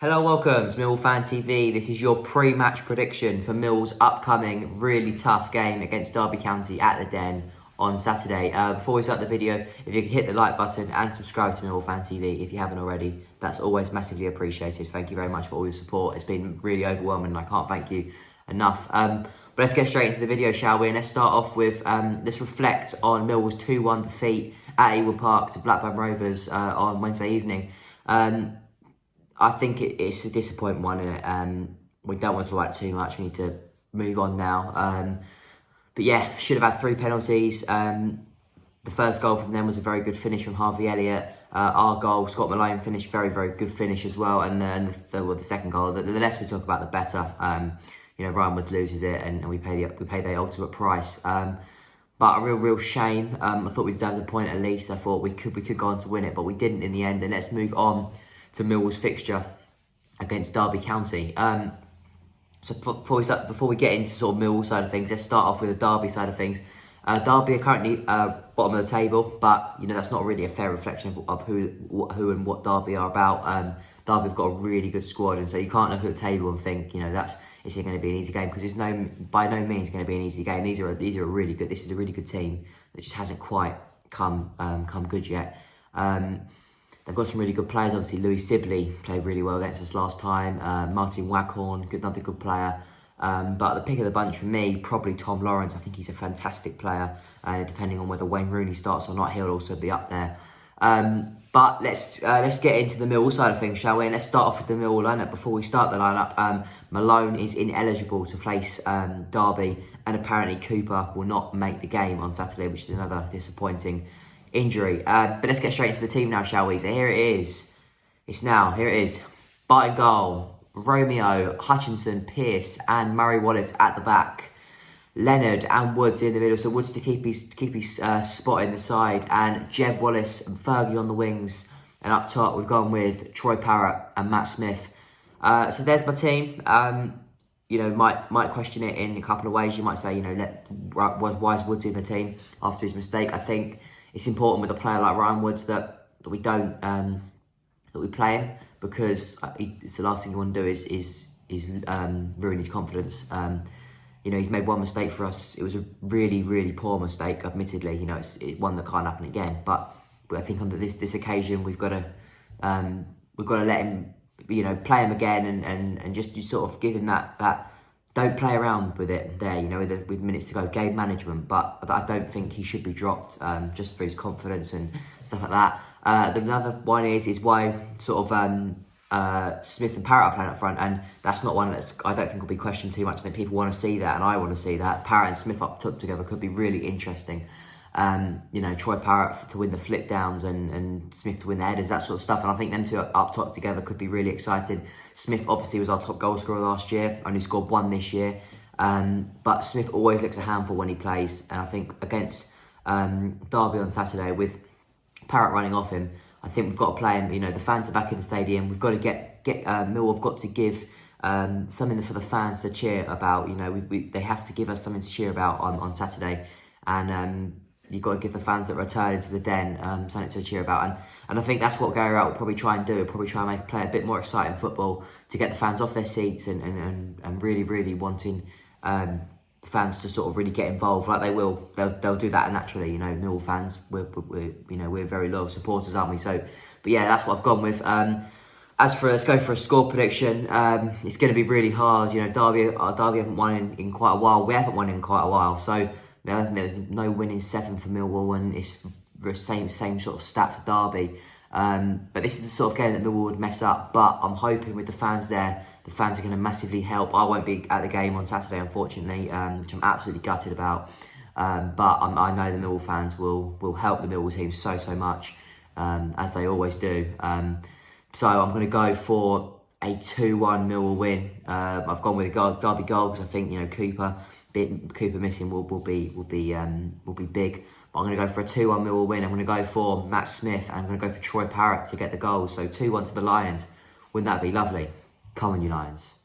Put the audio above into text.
Hello, welcome to Millwall Fan TV. This is your pre-match prediction for Mill's upcoming really tough game against Derby County at the Den on Saturday. Before we start the video, if you could hit the like button and subscribe to Millwall Fan TV if you haven't already, that's always massively appreciated. Thank you very much for all your support. It's been really overwhelming and I can't thank you enough. But let's get straight into the video, shall we? And let's start off with, let's reflect on Millwall's 2-1 defeat at Ewood Park to Blackburn Rovers on Wednesday evening. I think it's a disappointing one, and we don't want to talk about it too much. We need to move on now. But yeah, should have had 3 penalties. The first goal from them was a very good finish from Harvey Elliott. Our goal, Scott Malone, finished very, very good finish as well. And then the second goal, the less we talk about, the better. Ryan Woods loses it, and we pay the ultimate price. But a real shame. I thought we deserved a point at least. I thought we could go on to win it, but we didn't in the end. And let's move on to Millwall's fixture against Derby County. So before we get into sort of Millwall side of things, let's start off with the Derby side of things. Derby are currently bottom of the table, but that's not really a fair reflection of who and what Derby are about. Derby have got a really good squad, and so you can't look at the table and think it's going to be an easy game, because it's by no means going to be an easy game. These are really good. This is a really good team that just hasn't quite come good yet. They've got some really good players. Obviously, Louis Sibley played really well against us last time. Martin Waghorn, another good player. But the pick of the bunch for me, probably Tom Lawrence. I think he's a fantastic player. Depending on whether Wayne Rooney starts or not, he'll also be up there. But let's get into the Millwall side of things, shall we? And let's start off with the Millwall lineup. Before we start the lineup, Malone is ineligible to face Derby, and apparently Cooper will not make the game on Saturday, which is another disappointing injury. But let's get straight into the team now, shall we? So here it is. Here it is. By goal, Romeo, Hutchinson, Pearce and Murray Wallace at the back. Leonard and Woods in the middle. So Woods to keep his spot in the side. And Jeb Wallace and Fergie on the wings. And up top, we've gone with Troy Parrott and Matt Smith. So there's my team. Might question it in a couple of ways. You might say, why is Woods in the team after his mistake? I think it's important with a player like Ryan Woods that we don't that we play him, because it's the last thing you want to do is ruin his confidence. He's made one mistake for us. It was a really, really poor mistake, admittedly. It's one that can't happen again. But I think on this occasion, we've got to let him, play him again and just sort of give him that. Don't play around with it there, with minutes to go. Game management, but I don't think he should be dropped just for his confidence and stuff like that. Another one is why sort of Smith and Parrott are playing up front, and that's not one I don't think will be questioned too much. I think people want to see that, and I want to see that. Parrott and Smith up top together could be really interesting. Troy Parrott to win the flip downs and Smith to win the headers, that sort of stuff. And I think them two up top together could be really exciting. Smith obviously was our top goal scorer last year, only scored 1 this year. But Smith always looks a handful when he plays. And I think against Derby on Saturday, with Parrott running off him, I think we've got to play him. The fans are back in the stadium. We've got to get Millwall have got to give something for the fans to cheer about. They have to give us something to cheer about on Saturday. And you've got to give the fans that return into the Den something to cheer about. And I think that's what Gary Rowett will probably try and do. He'll probably try and play a bit more exciting football to get the fans off their seats and really, really wanting fans to sort of really get involved like they will. They'll do that naturally. Millwall fans, we're very loyal supporters, aren't we? So, but yeah, that's what I've gone with. Let's go for a score prediction. It's going to be really hard. Derby haven't won in quite a while. We haven't won in quite a while. So there's no winning 7 for Millwall, and it's the same sort of stat for Derby. But this is the sort of game that Millwall would mess up. But I'm hoping with the fans there, the fans are going to massively help. I won't be at the game on Saturday, unfortunately, which I'm absolutely gutted about. But I know the Millwall fans will help the Millwall team so much, as they always do. So I'm going to go for a 2-1 Millwall win. I've gone with a Derby goal because I think Cooper missing will be big. But I'm going to go for a 2-1 Millwall win. I'm going to go for Matt Smith, and I'm going to go for Troy Parrott to get the goal. So 2-1 to the Lions. Wouldn't that be lovely? Come on, you Lions.